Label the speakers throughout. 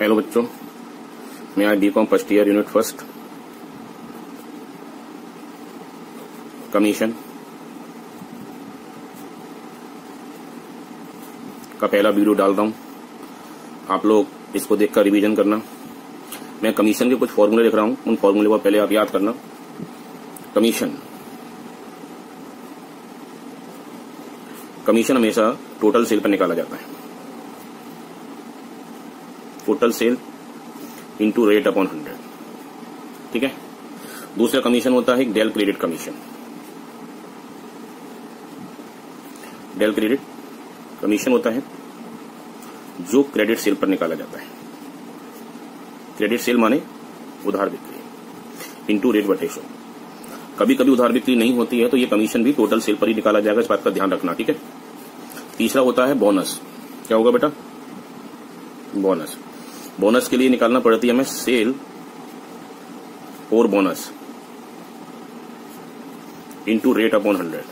Speaker 1: Hello बच्चों, मैं आज BCom first year unit first commission का पहला वीडियो डाल रहा हूं। आप लोग इसको देखकर रिवीजन करना। मैं कमीशन के कुछ फॉर्मूले लिख रहा हूं, उन फॉर्मूले को पहले आप याद करना। कमीशन हमेशा टोटल सेल पर निकाला जाता है। Total sale into rate upon 100, ठीक है। दूसरा कमीशन होता है del credit commission. Del credit commission होता है जो क्रेडिट सेल पर निकाला जाता है। क्रेडिट सेल माने उधार बिक्री इंटू रेट बटे 100। कभी कभी उधार बिक्री नहीं होती है तो ये कमीशन भी टोटल सेल पर ही निकाला जाएगा, इस बात का ध्यान रखना, ठीक है। तीसरा होता है बोनस। क्या होगा बेटा? बोनस। बोनस के लिए निकालना पड़ती है हमें सेल और बोनस इंटू रेट अपॉन 100,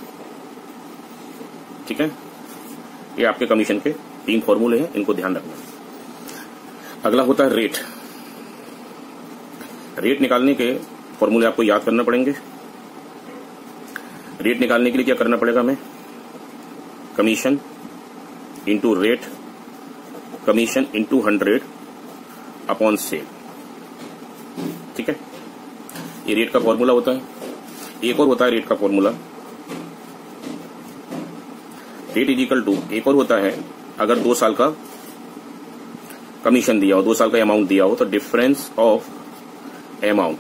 Speaker 1: ठीक है। ये आपके कमीशन के 3 फॉर्मूले हैं, इनको ध्यान रखना। अगला होता है रेट। रेट निकालने के फॉर्मूले आपको याद करना पड़ेंगे। रेट निकालने के लिए क्या करना पड़ेगा हमें? Commission into rate, commission into 100 upon sale, ठीक है। ये रेट का फॉर्मूला होता है। एक और होता है रेट का formula, rate is equal to, एक और होता है अगर 2 साल का कमीशन दिया हो, 2 साल का अमाउंट दिया हो, तो difference of amount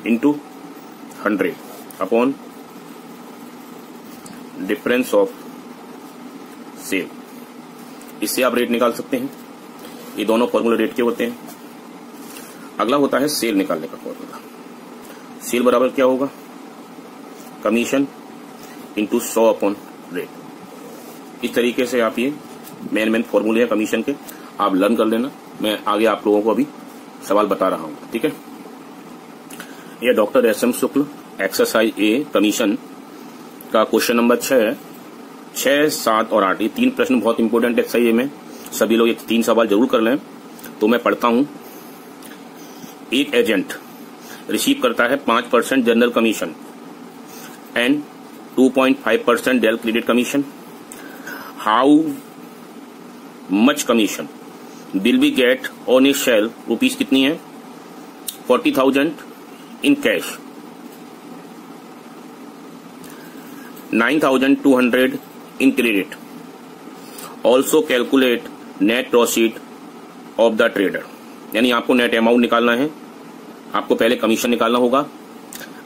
Speaker 1: into 100 upon difference of sale. इससे आप रेट निकाल सकते हैं। ये दोनों फॉर्मूले रेट के होते हैं। अगला होता है सेल निकालने का फॉर्मूला। सेल बराबर क्या होगा? Commission into 100 upon rate. इस तरीके से आप ये मेन फॉर्मूले हैं कमीशन के, आप लर्न कर लेना। मैं आगे आप लोगों को अभी सवाल बता रहा हूं, ठीक है। यह doctor SM Shukla exercise a commission का क्वेश्चन नंबर 6, 7 और 8। ये 3 प्रश्न बहुत इंपॉर्टेंट एक्सरसाइज में, सभी लोग ये 3 सवाल जरूर कर लें। तो मैं पढ़ता हूं। एक एजेंट रिसीव करता है 5% general commission and 2.5% del credit commission. How much commission will be get on a sale? Rupees कितनी है? 40,000 in cash, 9,200 in credit. Also calculate net proceed of the trader. यानी आपको नेट अमाउंट निकालना है। आपको पहले कमीशन निकालना होगा।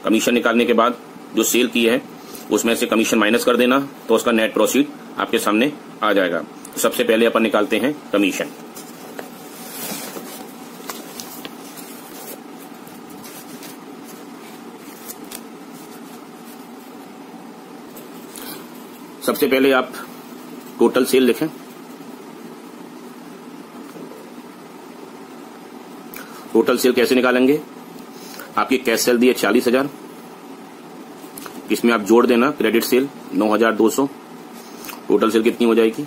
Speaker 1: कमीशन निकालने के बाद जो सेल की है उसमें से कमीशन माइनस कर देना, तो उसका नेट प्रोसीड आपके सामने आ जाएगा। तो सबसे पहले अपन निकालते हैं कमीशन। सबसे पहले आप टोटल सेल लिखें। टोटल सेल कैसे निकालेंगे? आपकी कैश सेल दी है 40,000, इसमें आप जोड़ देना क्रेडिट सेल 9,200। टोटल सेल कितनी हो जाएगी?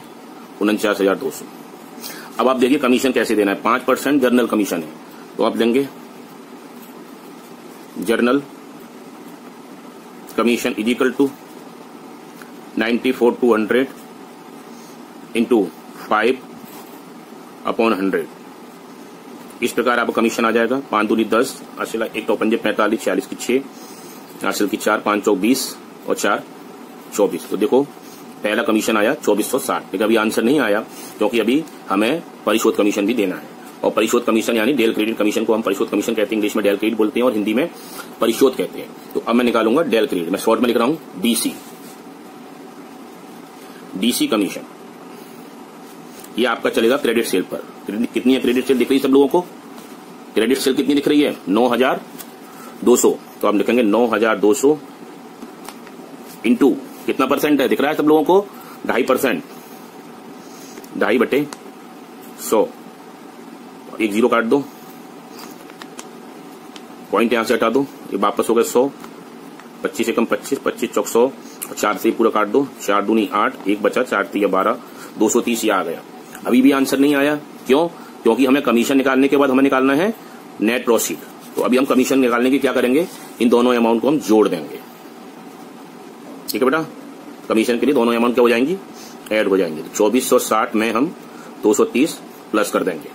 Speaker 1: 49,200। अब आप देखिए कमीशन कैसे देना है। 5% जर्नल कमीशन है, तो आप देंगे general commission is equal to 94,200 into 5 upon 100। इस प्रकार आपका कमीशन आ जाएगा। 5 दूनी 10, असल 1 तो 5 45, 46 की 6, असल की 4, 5 चौक 20 और 4 24। तो देखो पहला कमीशन आया 2460। लेकिन अभी आंसर नहीं आया क्योंकि अभी हमें परिशोध कमीशन भी देना है। और परिशोध कमीशन यानी डेल क्रेडिट कमीशन को हम परिशोध कमीशन कहते हैं, इंग्लिश में डेल क्रेडिट बोलते हैं और हिंदी में परिशोध कहते हैं। तो अब मैं निकालूंगा डेल क्रेडिट। मैं शॉर्ट में लिख रहा हूं डीसी कमीशन। ये आपका चलेगा क्रेडिट सेल पर। कितनी है क्रेडिट सेल दिख रही है सब लोगों को? क्रेडिट सेल कितनी दिख रही है? 9,200। तो आप लिखेंगे 9,200 इंटू कितना परसेंट है दिख रहा है सब लोगों को? 2.5%। 2.5 बटे 100। एक 0 काट दो, पॉइंट यहां से हटा दो, ये वापस हो गए 100। 25 से कम 25, 25 चौक 100 और 4 से पूरा काट दो। 4 दूनी 8, 1 बचा, 4 3 12, 230 ये आ गया। अभी भी आंसर नहीं आया। क्यों? क्योंकि हमें कमीशन निकालने के बाद हमें निकालना है नेट प्रोसीड। तो अभी हम कमीशन निकालने की क्या करेंगे, इन दोनों अमाउंट को हम जोड़ देंगे। ठीक है बेटा, कमीशन के लिए दोनों अमाउंट क्या हो जाएंगी, ऐड हो जाएंगे। 2460 में हम 230 प्लस कर देंगे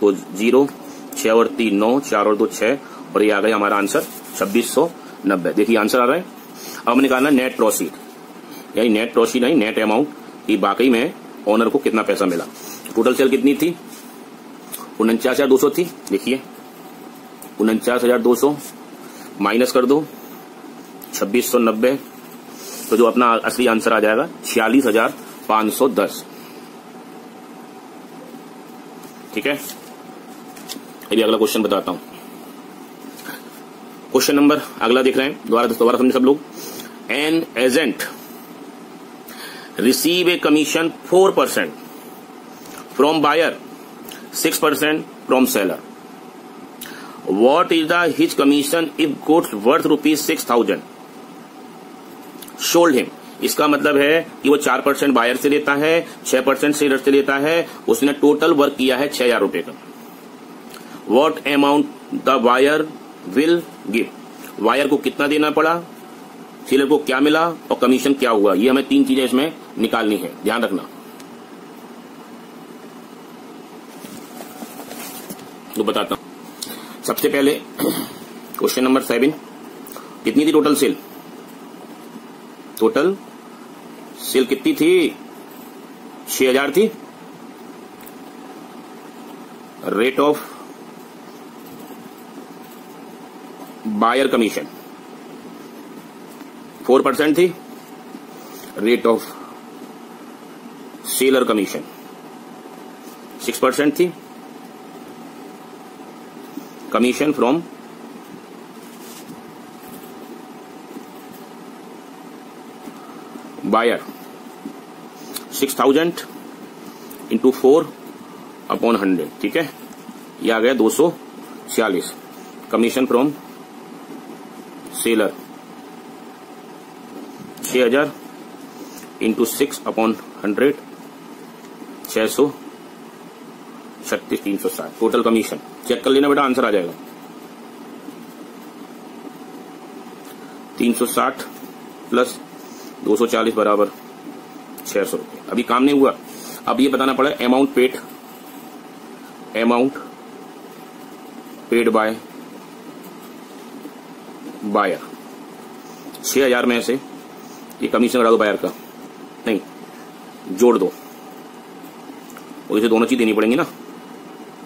Speaker 1: तो 0, 6 और 3 9, 4 और 2 6 और ये आ गया हमारा आंसर 2690। देखिए आंसर आ रहा है। अब हम निकालना नेट प्रोसीड, यानी नेट प्रोसीड नहीं नेट अमाउंट कि वाकई में ओनर को कितना पैसा मिला। टोटल सेल कितनी थी, 49,200 थी। देखिए 49,200 माइनस कर दो 2690, तो जो अपना असली आंसर आ जाएगा 46,510। ठीक है, अभी अगला क्वेश्चन बताता हूं। क्वेश्चन नंबर अगला देख रहे हैं, दोबारा समझे सब लोग। An agent receive a commission 4% from buyer, 6% from seller. What is the his commission if goods worth ₹6,000 sold him? इसका मतलब है कि वो 4% बायर से लेता है, 6% सेलर से लेता है। उसने टोटल वर्क किया है 6,000 रुपए का। What amount the buyer will give? Buyer को कितना देना पड़ा, सेलर को क्या मिला और कमीशन क्या हुआ, ये हमें 3 चीजें इसमें निकालनी है, ध्यान रखना। तो बताता हूं। सबसे पहले क्वेश्चन नंबर 7, कितनी थी टोटल सेल? टोटल सेल कितनी थी? 6,000 थी। रेट ऑफ बायर कमीशन 4% थी। रेट ऑफ सेलर कमीशन 6% थी। Commission from buyer 6,000 into 4/100। ठीक है, ये आ गया 246। Commission from seller 6,000 into 6/100, 636, 360 total commission. Check कर लेना बेटा, आंसर आ जाएगा 360 प्लस 240 बराबर 600 रुपये। अभी काम नहीं हुआ, अब ये बताना पड़ा अमाउंट पेड बाय बायर। 6,000 में से ये कमीशन करा दो बायर का, नहीं जोड़ दो, और इसे दोनों चीज देनी पड़ेंगी ना।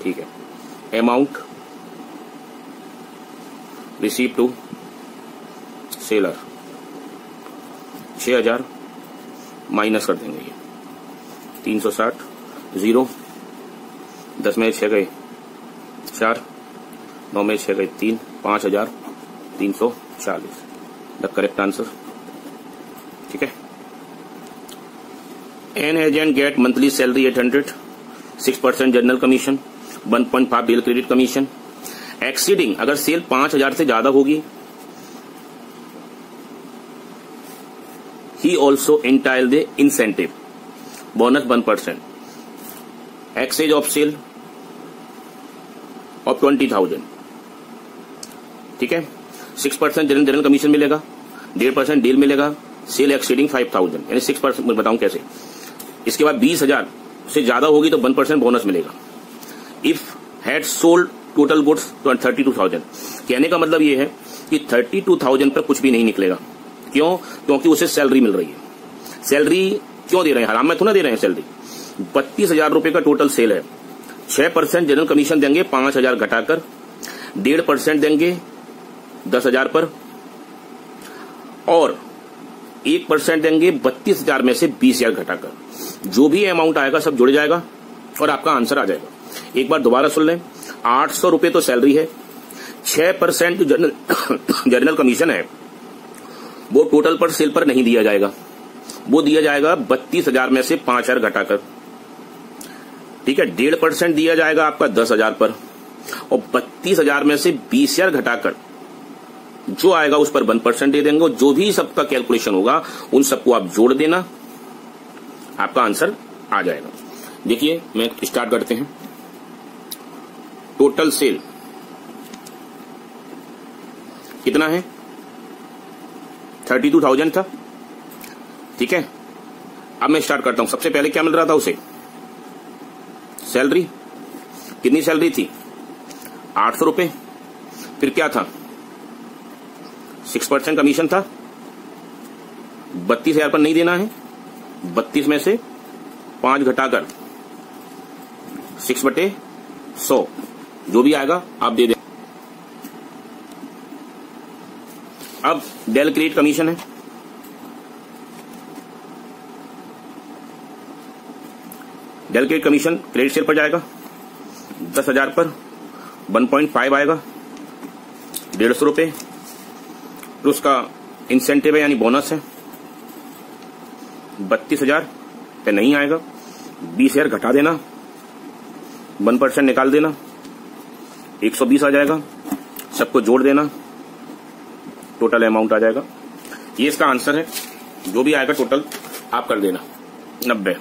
Speaker 1: ठीक है, amount receive to seller 6,000 minus कर देंगे ये 360, 0 10 में 6 गए 4, 9 में 6 गए 3, 5,340 द करेक्ट आंसर। ठीक है, an agent get monthly salary 800, 6% general commission, 1.5 deal credit commission. Exceeding, अगर सेल 5,000 से ज्यादा होगी, he also entitle the incentive bonus 1%, excess of sale of 20,000। ठीक है, 6% जनरल कमीशन मिलेगा, 1.5% डील मिलेगा, सेल एक्सीडिंग 5,000 यानी 6%। बताऊं कैसे। इसके बाद 20,000 से ज्यादा होगी तो 1% बोनस मिलेगा। If had sold total goods 32,000, कहने का मतलब ये है कि 32,000 पर कुछ भी नहीं निकलेगा। क्यों? क्योंकि उसे सैलरी मिल रही है। सैलरी क्यों दे रहे हैं, हराम में थोड़ा दे रहे हैं सैलरी। 32,000 रुपए का टोटल सेल है, 6% जनरल कमीशन देंगे 5,000 घटाकर, 1.5% देंगे 10,000 पर, और 1% देंगे 32,000 में से 20,000 घटाकर। जो भी अमाउंट आएगा सब जुड़ जाएगा और आपका आंसर आ जाएगा। एक बार दोबारा सुन लें, 800 रुपए तो सैलरी है, 6% जो जनरल कमीशन है वो टोटल पर सेल पर नहीं दिया जाएगा, वो दिया जाएगा 32,000 में से 5,000 घटाकर। ठीक है, 1.5% दिया जाएगा आपका 10,000 पर, और 32,000 में से 20,000 घटाकर जो आएगा उस पर 1% दे देंगे। और जो भी सबका कैलकुलेशन होगा उन सबको आप जोड़ देना, आपका आंसर आ जाएगा। देखिए मैं स्टार्ट करते हैं। टोटल सेल कितना है? 32,000 था, ठीक है। अब मैं स्टार्ट करता हूं। सबसे पहले क्या मिल रहा था उसे? सैलरी। कितनी सैलरी थी? 800 रुपए। फिर क्या था? 6% कमीशन था। 32,000 पर नहीं देना है। 32 में से 5 घटाकर 6/100 जो भी आएगा आप दे दें। अब डेल क्रेडिट कमीशन है। Del credit commission credit sale पर जाएगा। 10,000 पर 1.5 आएगा, 150 रुपए। फिर उसका इंसेंटिव है यानी बोनस है, 32,000 पे नहीं आएगा। 20,000 घटा देना, 1% निकाल देना, 120 आ जाएगा। सबको जोड़ देना, टोटल अमाउंट आ जाएगा। ये इसका आंसर है। जो भी आएगा टोटल आप कर देना 90।